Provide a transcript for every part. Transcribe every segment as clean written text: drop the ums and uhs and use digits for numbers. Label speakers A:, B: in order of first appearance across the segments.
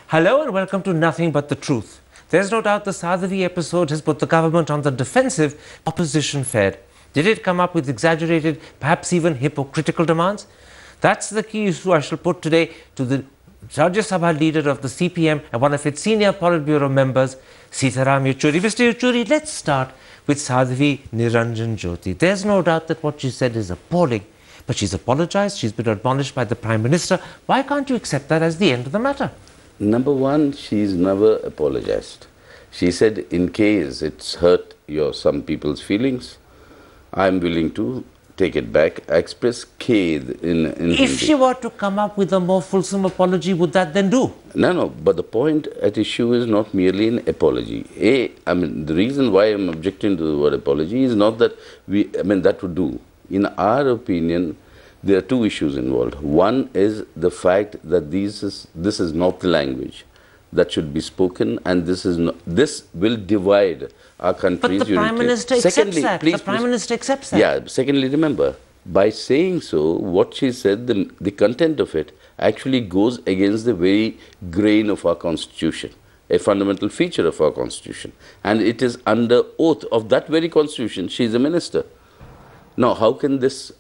A: Hello and welcome to Nothing But the Truth. There's no doubt the Sadhvi episode has put the government on the defensive. Opposition fared. Did it come up with exaggerated, perhaps even hypocritical demands? That's the key issue I shall put today to the Rajya Sabha leader of the CPM and one of its senior Politburo members, Sitaram Yechuri. Mr. Yechuri, let's start with Sadhvi Niranjan Jyoti. There's no doubt that what she said is appalling, but she's apologized, she's been admonished by the Prime Minister. Why can't you accept that as the end of the matter?
B: Number one, she's never apologized. She said, in case it's hurt some people's feelings, I'm willing to take it back. I express khed in
A: If
B: Hindi.
A: she were to come up with a more fulsome apology, would that then do?
B: No, but the point at issue is not merely an apology. The reason why I'm objecting to the word apology is not that that would do. In our opinion, there are two issues involved. One is the fact that this is not the language that should be spoken, and this will divide our country's
A: But the Prime Minister accepts that. The Prime Minister accepts that.
B: Yeah. Secondly, remember, by saying so, what she said, the content of it actually goes against the very grain of our Constitution, a fundamental feature of our Constitution, and it is under oath of that very Constitution. She is a minister. Now, how can this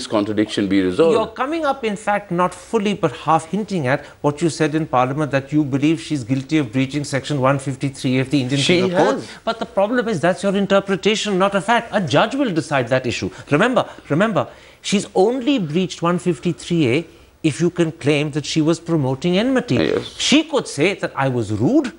B: contradiction be resolved?
A: You're coming up, in fact, not fully but half hinting at what you said in Parliament, that you believe she's guilty of breaching Section 153 of the Indian Penal Code. But the problem is that's your interpretation, not a fact. A judge will decide that issue. Remember, she's only breached 153A if you can claim that she was promoting enmity.
B: Yes.
A: She could say that I was rude.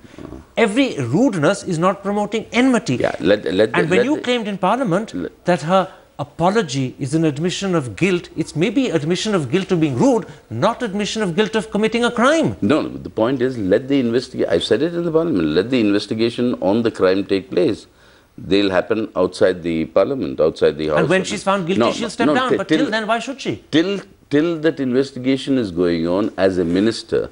A: Every rudeness is not promoting enmity.
B: Yeah,
A: and when you claimed in Parliament that her apology is an admission of guilt, it's maybe admission of guilt of being rude, not admission of guilt of committing a crime.
B: No, the point is, let the investigation, I've said it in the Parliament, let the investigation on the crime take place. They'll happen outside the Parliament, outside the House.
A: And when she's found guilty, she'll step down. But till then, why should she?
B: Till that investigation is going on, as a minister,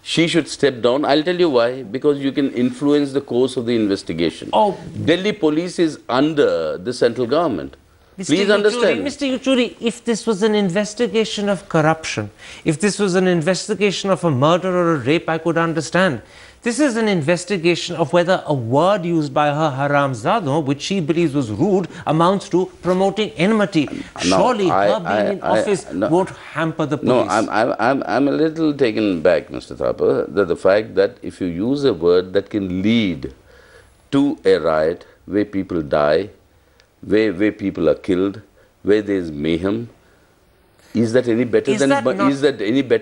B: she should step down. I'll tell you why. Because you can influence the course of the investigation.
A: Oh.
B: Delhi police is under the central government. Please understand.
A: Mr. Yechuri, if this was an investigation of corruption, if this was an investigation of a murder or a rape, I could understand. This is an investigation of whether a word used by her haramzado, which she believes was rude, amounts to promoting enmity. Surely her being in office won't hamper the police.
B: No, I'm a little taken back, Mr. Thapar, that the fact that if you use a word that can lead to a riot where people die, where people are killed, where there is mayhem, is that any better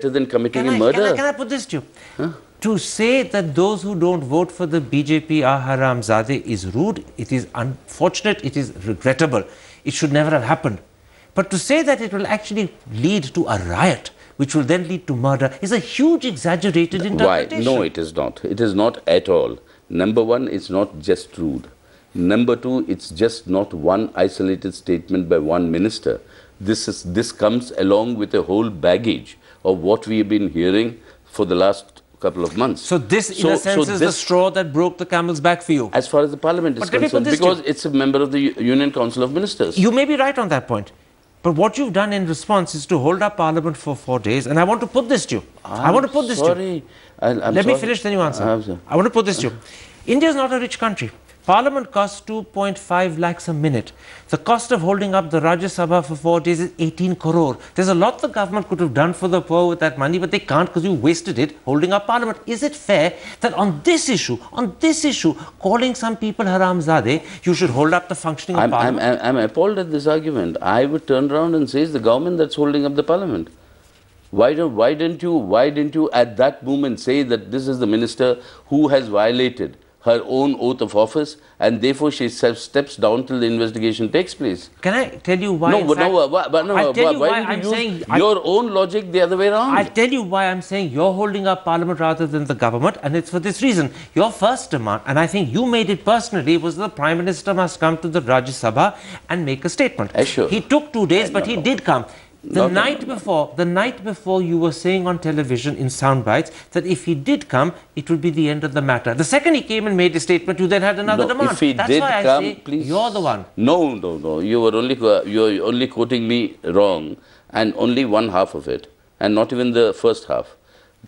B: than committing a murder?
A: Can I put this to you? Huh? To say that those who don't vote for the BJP are haramzade is rude, it is unfortunate, it is regrettable. It should never have happened. But to say that it will actually lead to a riot, which will then lead to murder, is a huge exaggerated interpretation.
B: Why? No, it is not. It is not at all. Number one, it's not just rude. Number two, it's just not one isolated statement by one minister. This comes along with a whole baggage of what we have been hearing for the last couple of months.
A: So this, in a sense, is the straw that broke the camel's back for you?
B: As far as the Parliament is concerned, because it's a member of the Union Council of Ministers.
A: You may be right on that point. But what you've done in response is to hold up Parliament for 4 days. And I want to put this to you. Let me finish, then you answer. I want to put this to you. India is not a rich country. Parliament costs 2.5 lakhs a minute. The cost of holding up the Rajya Sabha for 4 days is 18 crore. There's a lot the government could have done for the poor with that money, but they can't because you wasted it holding up Parliament. Is it fair that on this issue, calling some people haramzade, you should hold up the functioning of Parliament?
B: I'm appalled at this argument. I would turn around and say it's the government that's holding up the Parliament. Why didn't you at that moment say that this is the minister who has violated her own oath of office, and therefore she steps down till the investigation takes place?
A: Can I tell you why?
B: Why did you use your own logic the other way around?
A: I'll tell you why I'm saying you're holding up Parliament rather than the government, and it's for this reason. Your first demand, and I think you made it personally, was the Prime Minister must come to the Rajya Sabha and make a statement.
B: Sure.
A: He took 2 days, but he did come. The night before, you were saying on television in sound bites that if he did come, it would be the end of the matter. The second he came and made a statement, you then had another demand.
B: If he
A: That's
B: did
A: why
B: come,
A: I say
B: please.
A: You're the one.
B: No. You're only quoting me wrong, and only one half of it, and not even the first half.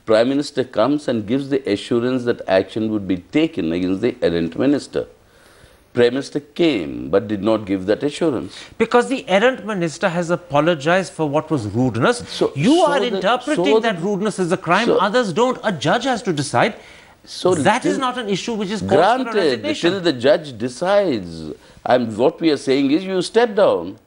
B: Prime Minister comes and gives the assurance that action would be taken against the errant minister. Prime Minister came but did not give that assurance.
A: Because the errant minister has apologized for what was rudeness. You are interpreting that rudeness as a crime. Others don't. A judge has to decide. So that is not an issue which is called for a resignation.
B: Till the judge decides. What we are saying is you step down.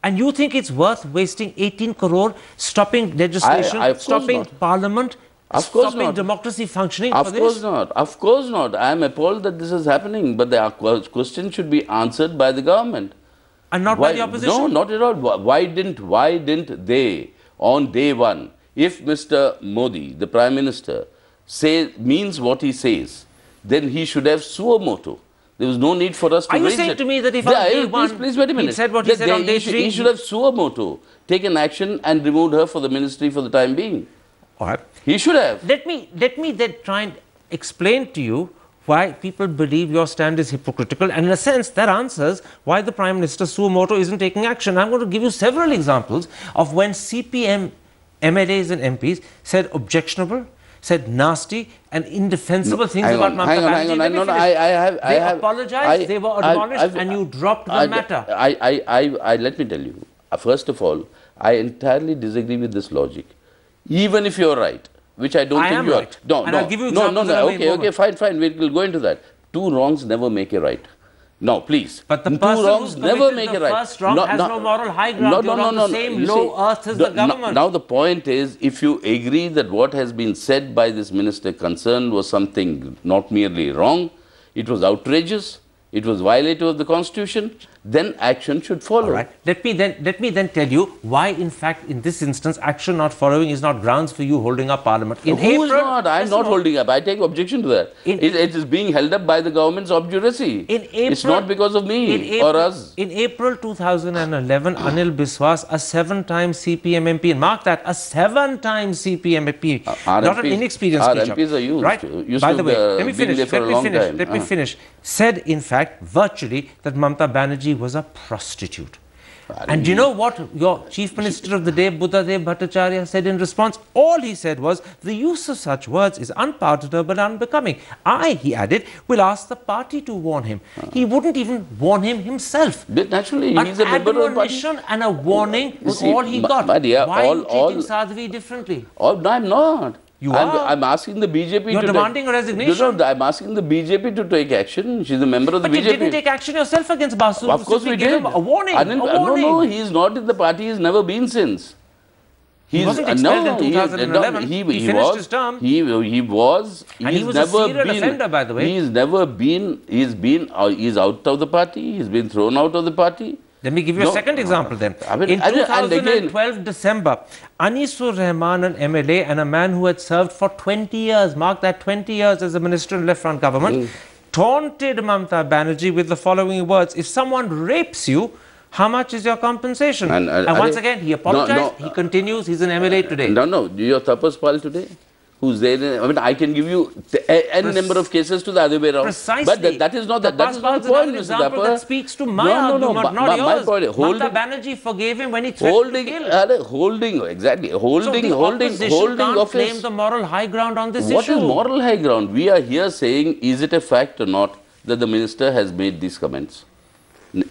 A: And you think it's worth wasting 18 crore stopping legislation, stopping parliament, stopping democracy functioning for this?
B: Of course not. Of course not. I am appalled that this is happening. But the question should be answered by the government.
A: And not by the opposition?
B: No, not at all. Why didn't they, on day one, if Mr. Modi, the Prime Minister, means what he says, then he should have suo moto. There was no need for us to raise it.
A: Are you saying to me that if on day one,
B: please wait a minute.
A: He said what he said on day three?
B: He should have suo moto, taken action and removed her for the ministry for the time being.
A: All right.
B: He should have.
A: Let me then try and explain to you why people believe your stand is hypocritical, and in a sense that answers why the Prime Minister suo moto isn't taking action. I'm going to give you several examples of when CPM MLAs and MPs said objectionable, said nasty and indefensible things about Mamata Banerjee. They apologized, they were admonished, and you dropped the matter.
B: Let me tell you, first of all, I entirely disagree with this logic. Even if you're right, which I don't think you are.
A: Right. I'll give you examples.
B: Okay, fine, we'll go into that. Two wrongs never make a right. No, please.
A: But the person who's committed the first wrong has no moral high ground. You're on the same low earth as the government.
B: Now the point is, if you agree that what has been said by this minister concerned was something not merely wrong, it was outrageous, it was violative of the Constitution, then action should follow.
A: All right. Let me then tell you why, in fact, in this instance, action not following is not grounds for you holding up Parliament.
B: Who is not? I am not holding up. I take objection to that. It is being held up by the government's obduracy. It's not because of me or us.
A: In April 2011, Anil Biswas, a 7-time CPM MP, and mark that, a 7-time CPM MP, not an inexperienced teacher.
B: MPs are used.
A: Right? By the way, let me finish. Said, in fact, virtually, that Mamata Banerjee was a prostitute. And do you know what your Chief Minister of the day, Buddhadev Bhattacharya, said in response? All he said was, the use of such words is unpardonable and unbecoming. He added, will ask the party to warn him. He wouldn't even warn him himself.
B: But naturally, he's a member of the party.
A: An admonition and a warning was all he got. Why are you treating Sadhvi differently?
B: No, I'm not.
A: You are?
B: I'm asking the BJP
A: You're demanding a resignation?
B: No, I'm asking the BJP to take action. She's a member of the BJP.
A: But you didn't take action yourself against Basu.
B: Of course we did.
A: A warning.
B: No, he's not in the party. He's never been since.
A: He wasn't expelled in 2011. He finished his term.
B: He was.
A: And he was a serial offender, by the way.
B: He's out of the party. He's been thrown out of the party.
A: Let me give you a second example then. In 2012 December, Anisur Rahman, an MLA and a man who had served for 20 years, mark that, 20 years as a minister in left front government, taunted Mamata Banerjee with the following words: if someone rapes you, how much is your compensation? And once again, he apologized, he continues, he's an MLA today.
B: No, your Tapas Pal today? Who's there? I can give you n number of cases to the other way around.
A: Precisely.
B: But that is not the point, Mr.
A: Thapar. That speaks to my argument, not yours.
B: My point.
A: Mamata Banerjee forgave him when he threatened to kill.
B: Holding
A: office. Claim the moral high ground on this issue.
B: What is moral high ground? We are here saying, is it a fact or not that the minister has made these comments?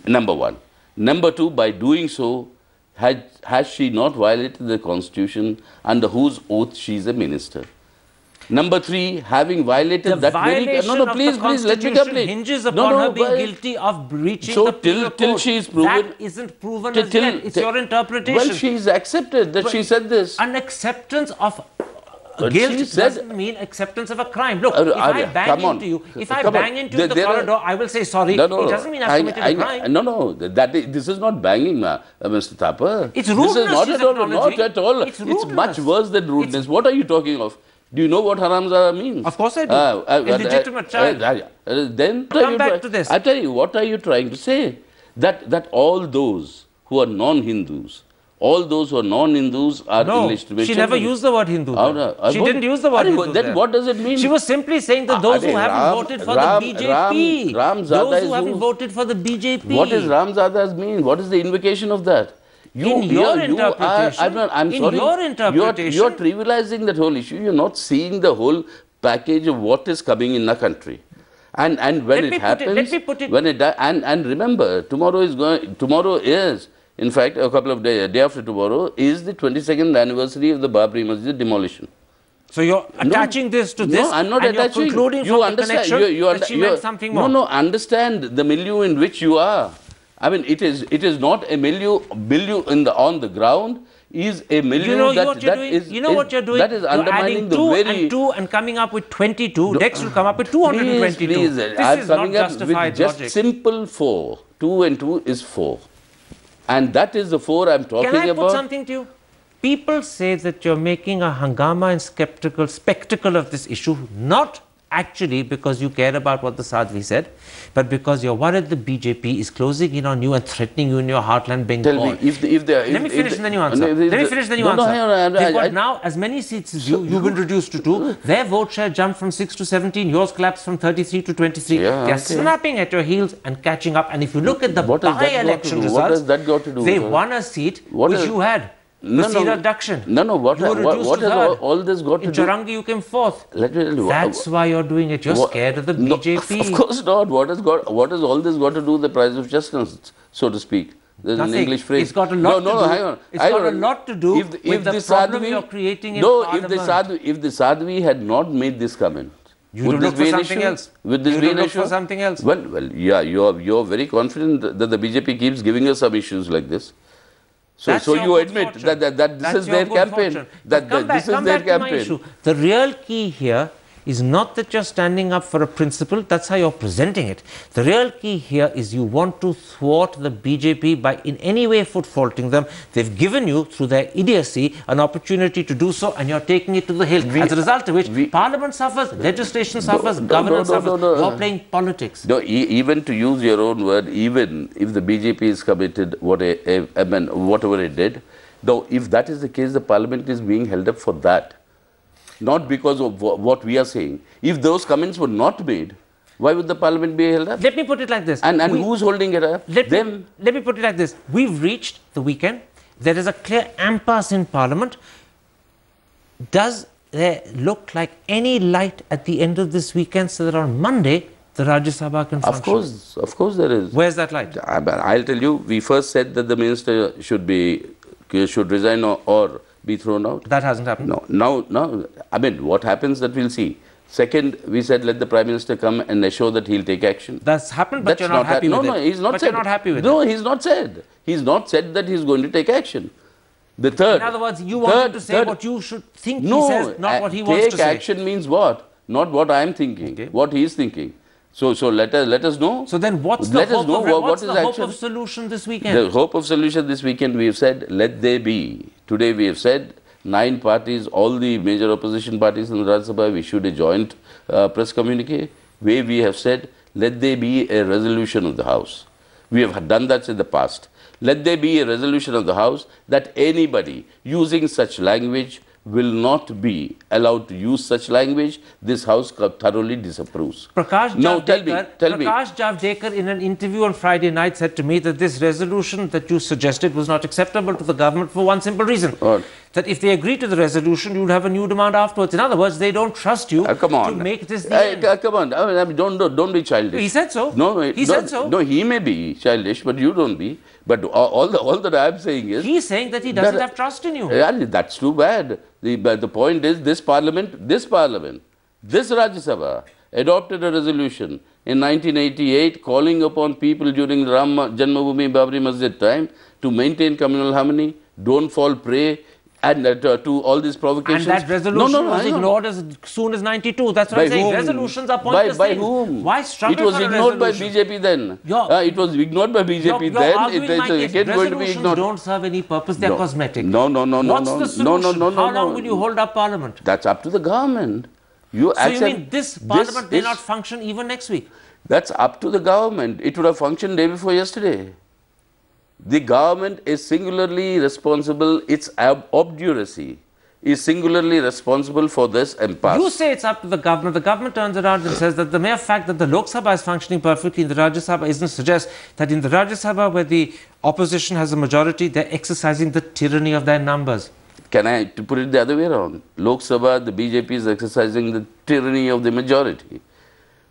B: Number one. Number two, by doing so, has she not violated the Constitution under whose oath she is a minister? Number three, having violated that very...
A: please, let me complete. Hinges upon her being guilty of breaching the penal code.
B: Till she is proven...
A: That isn't proven as yet. It's your interpretation.
B: Well, she is accepted that she said this.
A: An acceptance of guilt doesn't mean acceptance of a crime. Look, if I bang into you, in the corridor, I will say sorry. It doesn't mean I've committed a crime.
B: This is not banging, Mr. Thapar.
A: It's rudeness.
B: This is not at all. It's much worse than rudeness. What are you talking of? Do you know what haramzada means?
A: Of course I do. Illegitimate child.
B: Then
A: come back to this.
B: I tell you, what are you trying to say? That all those who are non-Hindus, are illegitimate.
A: She never used the word Hindu. She didn't use the word Hindu.
B: Then what does it mean?
A: She was simply saying that those who haven't voted for the BJP. Those who haven't voted for the BJP.
B: What does Ramzada's mean? What is the invocation of that?
A: In your interpretation,
B: you're trivializing that whole issue. You're not seeing the whole package of what is coming in the country. And when it happens, and remember, tomorrow is, in fact, a couple of days, day after tomorrow, is the 22nd anniversary of the Babri Masjid demolition.
A: So you're attaching this to this,
B: no, I'm not
A: and
B: attaching.
A: You're concluding
B: you
A: from the connection that she meant something more.
B: No, understand the milieu in which you are. I mean, it is not a milieu on the ground. Is a milieu
A: what you're doing?
B: That is undermining the very...
A: 2 and coming up with 22. Next will come up with 222.
B: Please,
A: this is not justified
B: with just
A: logic.
B: Simple 4. 2 and 2 is 4. And that is the 4 I'm talking about.
A: Can I put something to you? People say that you're making a hangama and spectacle of this issue, not actually because you care about what the Sadhvi said, but because you're worried the BJP is closing in on you and threatening you in your heartland Bengal.
B: Tell me,
A: Let me finish and then you answer. They've got now as many seats as you. You've been reduced to 2. Their vote share jumped from 6 to 17. Yours collapsed from 33 to 23. They're snapping at your heels and catching up. And if you look at the by-election results,
B: what has that got to do?
A: They won a seat which you had. Reduction.
B: What has all this got to do?
A: In Charangi, you came 4th.
B: Let me tell you.
A: That's why you're doing it. You're scared of the BJP.
B: Of course not. What has all this got to do with the price of justice, so to speak? There's an English phrase.
A: It's got a lot to do.
B: Hang on.
A: It's got a lot to do with the problem you're creating in Parliament.
B: If the Sadhvi had not made this comment,
A: you would look for something else.
B: Would this be an issue?
A: For something else.
B: Well, yeah, you're very confident that the BJP keeps giving us some issues like this. So you admit that this is their campaign. This is their campaign.
A: The real key here is not that you're standing up for a principle. That's how you're presenting it. The real key here is you want to thwart the BJP by in any way foot-faulting them. They've given you, through their idiocy, an opportunity to do so, and you're taking it to the hill. As a result of which, Parliament suffers, legislation suffers, governance suffers. You're playing politics.
B: No, even to use your own word, even if the BJP is committed whatever it did, though if that is the case, the Parliament is being held up for that. Not because of what we are saying. If those comments were not made, why would the Parliament be held up?
A: Let me put it like this.
B: And who's holding it up?
A: Let me put it like this. We've reached the weekend. There is a clear impasse in Parliament. Does there look like any light at the end of this weekend so that on Monday the Rajya Sabha can function?
B: Of course there is.
A: Where's that light?
B: I'll tell you, we first said that the minister should resign or be thrown out.
A: That hasn't happened.
B: No. I mean, what happens, that we'll see. Second, we said let the Prime Minister come and assure that he'll take action.
A: That's happened, but you're not happy with it.
B: No, he's not
A: but
B: said.
A: You're not happy with it.
B: No, he's not said. He's not said that he's going to take action. The third.
A: In other words, you wanted to say what you should think he says, not what he wants to say.
B: Take action means what? Not what I'm thinking, what he's thinking. So let us know.
A: So then what's the hope of solution this weekend?
B: The hope of solution this weekend, we have said, let there be. Today we have said, 9 parties, all the major opposition parties in the Rajya Sabha have issued a joint press communique where we have said, let there be a resolution of the House. We have done that in the past. Let there be a resolution of the House that anybody using such language will not be allowed to use such language. This House thoroughly disapproves.
A: Prakash Javadekar in an interview on Friday night said to me that this resolution that you suggested was not acceptable to the government for one simple reason.
B: What?
A: That if they agree to the resolution, you'll have a new demand afterwards. In other words, they don't trust you to make this the end.
B: Come on, I mean, don't be childish.
A: He said so.
B: He said so. No, he may be childish, but you don't be. But all that I'm saying is...
A: He's saying that he doesn't have trust in you.
B: Yeah, that's too bad. The point is, this Parliament, this Rajya Sabha adopted a resolution in 1988 calling upon people during the Ram Janmabhoomi Babri Masjid time to maintain communal harmony, don't fall prey and to all these provocations.
A: And that resolution was ignored as soon as 92. That's what I'm saying. Resolutions are pointless.
B: By whom?
A: Why struggle
B: for a resolution? It was ignored by BJP then. It was ignored by BJP then. It is again going to be ignored.
A: Don't serve any purpose. They're cosmetic.
B: No.
A: What's the solution? How long will you hold up Parliament?
B: That's up to the government.
A: You mean this Parliament may not function even next week?
B: That's up to the government. It would have functioned day before yesterday. The government is singularly responsible. Its obduracy is singularly responsible for this impasse.
A: You say it's up to the government. The government turns around and says that the mere fact that the Lok Sabha is functioning perfectly in the Rajya Sabha isn't suggest that in the Rajya Sabha, where the opposition has a majority, they're exercising the tyranny of their numbers.
B: Can I put it the other way around? Lok Sabha, the BJP is exercising the tyranny of the majority,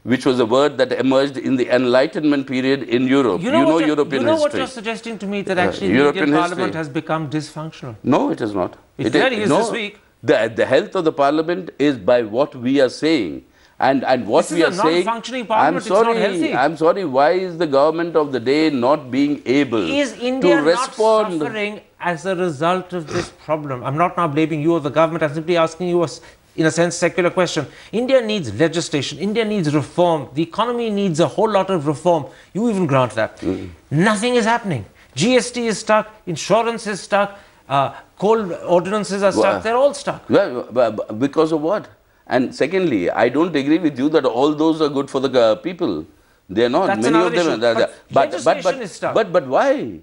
B: which was a word that emerged in the Enlightenment period in Europe. You know European history.
A: You know what you're suggesting to me, that actually the Indian Parliament has become dysfunctional?
B: No, it is not.
A: It really is this week.
B: The health of the Parliament is by what we are saying. And what we are saying...
A: This is a non-functioning Parliament, it's not healthy.
B: I'm sorry, why is the government of the day not being able
A: India
B: to respond?
A: Not suffering as a result of this problem? I'm not now blaming you or the government, I'm simply asking you in a sense, secular question. India needs legislation. India needs reform. The economy needs a whole lot of reform. You even grant that. Nothing is happening. GST is stuck. Insurance is stuck. Coal ordinances are stuck. They're all stuck.
B: Well, because of what? And secondly, I don't agree with you that all those are good for the people. They are not.
A: That's
B: many of
A: them.
B: But
A: legislation is stuck.
B: But why?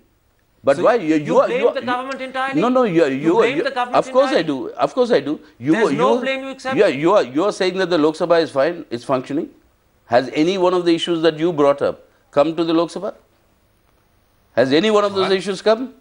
B: But
A: so
B: why?
A: You blame the government entirely?
B: No,
A: you blame the government
B: of course
A: entirely?
B: Of course I do.
A: There's no blame you accept?
B: Yeah, you are saying that the Lok Sabha is fine, it's functioning. Has any one of the issues that you brought up come to the Lok Sabha? Has any one of those issues come?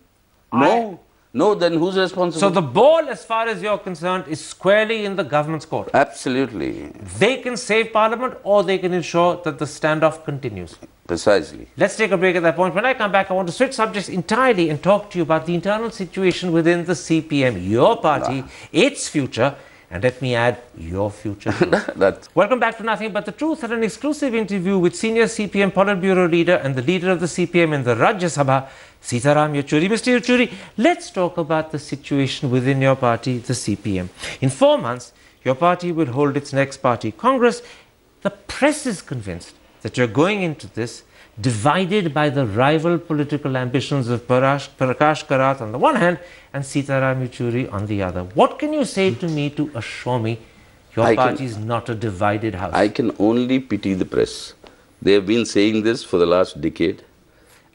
B: No. No, then who's responsible?
A: So the ball, as far as you're concerned, is squarely in the government's court.
B: Absolutely.
A: They can save Parliament, or they can ensure that the standoff continues.
B: Precisely.
A: Let's take a break at that point. When I come back, I want to switch subjects entirely and talk to you about the internal situation within the CPM, your party, its future, and let me add, your future. Welcome back to Nothing But the Truth, and an exclusive interview with senior CPM Politburo leader and the leader of the CPM in the Rajya Sabha, Sitaram Yechuri. Mr. Yechuri, let's talk about the situation within your party, the CPM. In 4 months, your party will hold its next party Congress. The press is convinced that you're going into this divided by the rival political ambitions of Prakash Karat on the one hand and Sitaram Yechuri on the other. What can you say to me to assure me your party is not a divided house?
B: I can only pity the press. They have been saying this for the last decade.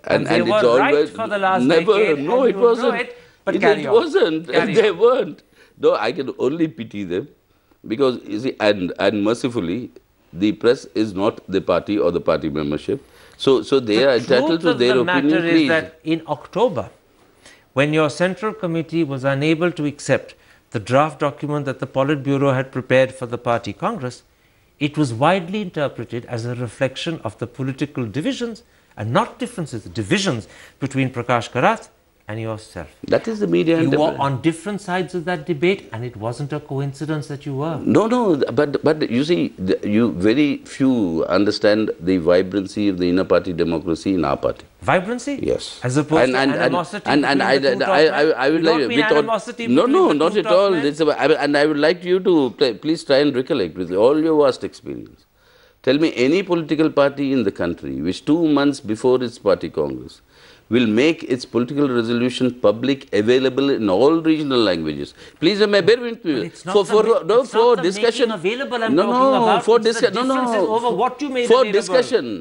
A: And they were right for the last decade.
B: No, it wasn't. It wasn't. They weren't. No, I can only pity them because, you see, and mercifully, the press is not the party or the party membership. So they are entitled to their opinion. The
A: matter is that in October, when your Central Committee was unable to accept the draft document that the Politburo had prepared for the party Congress, it was widely interpreted as a reflection of the political divisions and not differences, divisions between Prakash Karat and yourself.
B: That is the media.
A: You were on different sides of that debate, and it wasn't a coincidence that you were.
B: No, but you see, you very few understand the vibrancy of the inner party democracy in our party.
A: Vibrancy?
B: Yes.
A: As opposed to animosity.
B: I would like
A: animosity.
B: No, not at all. And I would like you to please try and recollect with all your vast experience. Tell me any political party in the country which 2 months before its party Congress will make its political resolution public, available in all regional languages. Please, bear with me. For discussion.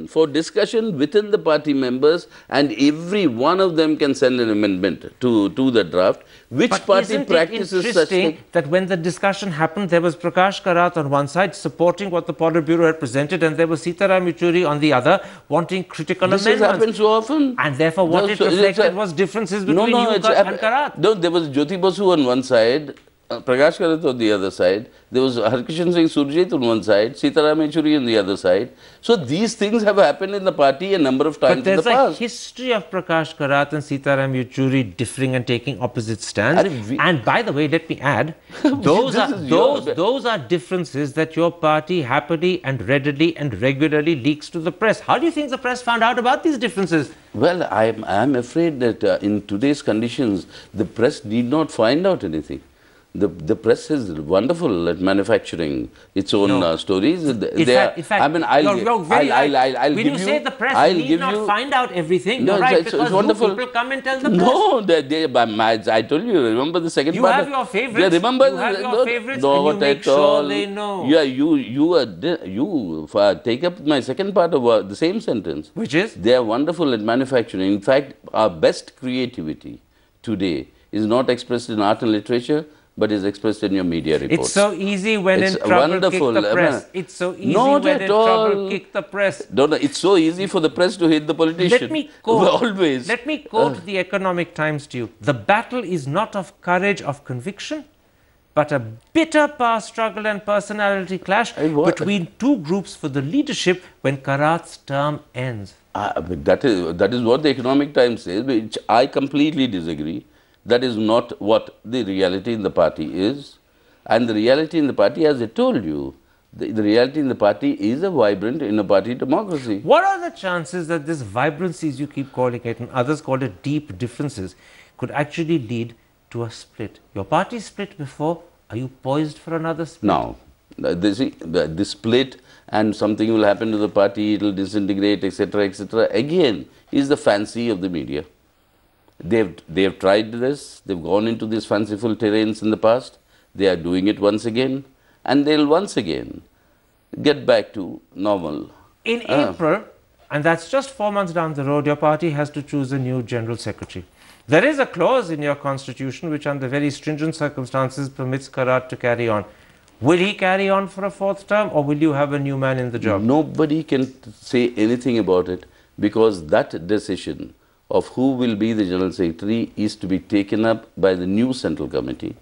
B: For discussion within the party members, and every one of them can send an amendment to the draft. Which party practices such thing?
A: That when the discussion happened, there was Prakash Karat on one side supporting what the Politburo had presented, and there was Sitaram Yechuri on the other wanting critical amendments.
B: This has happened so often.
A: And therefore, what it reflected was differences between you and Karat.
B: No, there was Jyoti Basu on one side, Prakash Karat on the other side. There was Harkishan Singh Surjit on one side, Sitaram Yechuri on the other side. So these things have happened in the party a number of times in the past.
A: But there's a history of Prakash Karat and Sitaram Yechuri differing and taking opposite stands. And by the way, let me add, those are differences that your party happily and readily and regularly leaks to the press. How do you think the press found out about these differences?
B: Well, I'm afraid that in today's conditions, the press need not find out anything. The press is wonderful at manufacturing its own stories.
A: When you say the press need not find out everything, you're right, because people come and tell the press.
B: No, I told you, remember the second part?
A: You have your favorites. You have your favorites, and you make sure they know.
B: Yeah, you take up my second part of the same sentence.
A: Which is?
B: They are wonderful at manufacturing. In fact, our best creativity today is not expressed in art and literature, but is expressed in your media reports.
A: It's so easy when
B: It's
A: in trouble,
B: wonderful.
A: kick the press. It's so easy
B: Not
A: when
B: at
A: in
B: all.
A: trouble, kick the press.
B: No, it's so easy for the press to hit the politician.
A: Let me quote,
B: Always.
A: Let me quote the Economic Times to you. The battle is not of courage, of conviction, but a bitter power struggle and personality clash between two groups for the leadership when Karat's term ends.
B: That is what the Economic Times says, which I completely disagree. That is not what the reality in the party is. And the reality in the party, as I told you, the reality in the party is a vibrant inner-party democracy.
A: What are the chances that this vibrancy, as you keep calling it, and others call it deep differences, could actually lead to a split? Your party split before. Are you poised for another split?
B: Now, this split and something will happen to the party, it will disintegrate, etc., again, is the fancy of the media. They have tried this, they've gone into these fanciful terrains in the past, they are doing it once again, and they'll once again get back to normal.
A: In April, and that's just 4 months down the road, your party has to choose a new General Secretary. There is a clause in your constitution which under very stringent circumstances permits Karat to carry on. Will he carry on for a 4th term, or will you have a new man in the job?
B: Nobody can say anything about it, because that decision of who will be the General Secretary is to be taken up by the new Central Committee.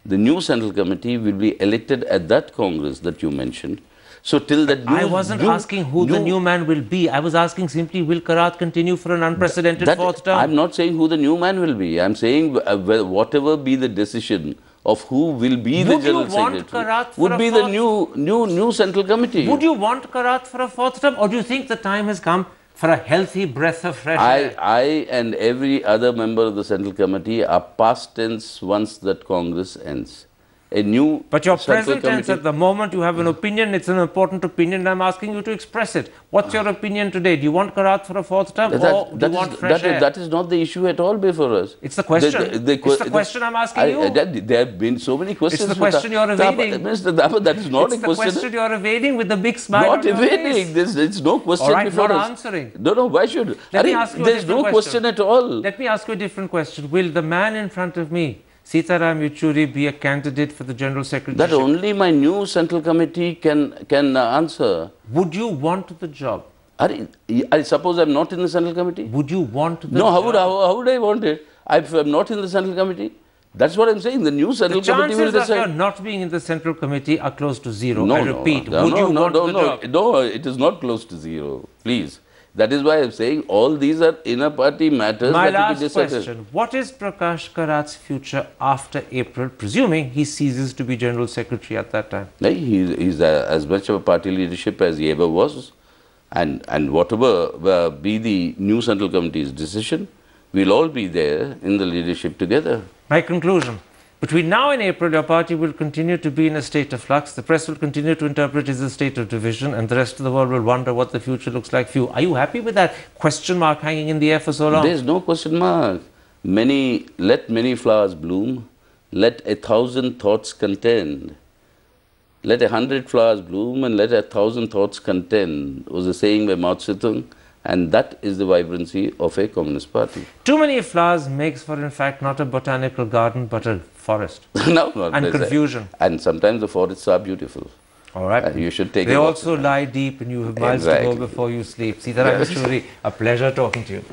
B: The new Central Committee will be elected at that Congress that you mentioned. So till that
A: I wasn't asking who the new man will be. I was asking simply, will Karat continue for an unprecedented 4th term?
B: I'm not saying who the new man will be. I'm saying whatever be the decision of who will be the General Secretary would be the new Central Committee.
A: Would you want Karat for a 4th term, or do you think the time has come for a healthy breath of fresh air?
B: I and every other member of the Central Committee are past tense once that Congress ends. A new
A: But your
B: Central
A: present tense,
B: Committee,
A: at the moment you have an opinion, it's an important opinion, and I'm asking you to express it. What's your opinion today? Do you want Karat for a 4th term, or do you want fresh air?
B: That is not the issue at all before us.
A: It's the question. It's the question I'm asking you.
B: There have been so many questions.
A: It's the question you're evading.
B: Mr. Thapar, that is not a question.
A: It's the question you're evading with the big smile
B: Not
A: on your
B: evading.
A: face.
B: It's no question
A: All right,
B: before
A: not
B: us.
A: answering.
B: No, why should?
A: Let me ask you a
B: There's
A: different
B: no question at all.
A: Let me ask you a different question. Will the man in front of me, Sitaram Yechuri, be a candidate for the General Secretary?
B: That only my new Central Committee can answer.
A: Would you want the job?
B: I suppose I'm not in the Central Committee?
A: Would you want the
B: No,
A: job?
B: how would I want it? If I'm not in the Central Committee? That's what I'm saying. The new Central Committee will decide.
A: The chances of your not being in the Central Committee are close to zero.
B: No,
A: I repeat,
B: would
A: you want the job?
B: No, it is not close to zero. Please. That is why I'm saying all these are inner party matters.
A: My
B: that will be
A: last
B: decided.
A: question. What is Prakash Karat's future after April, presuming he ceases to be General Secretary at that time?
B: He's as much of a party leadership as he ever was. And whatever be the new Central Committee's decision, we'll all be there in the leadership together.
A: My conclusion. Between now and April, your party will continue to be in a state of flux. The press will continue to interpret it as a state of division, and the rest of the world will wonder what the future looks like for you. Are you happy with that question mark hanging in the air for so long?
B: There's no question mark. Let many flowers bloom. Let 1,000 thoughts contend. Let 100 flowers bloom and let 1,000 thoughts contend, was a saying by Mao Zedong. And that is the vibrancy of a Communist Party.
A: Too many flowers makes for, in fact, not a botanical garden, but a forest.
B: No, not
A: and confusion.
B: And sometimes the forests are beautiful.
A: All right.
B: You should take
A: They also lie deep, and you have miles to go before you sleep. Sitaram Yechuri, a pleasure talking to you.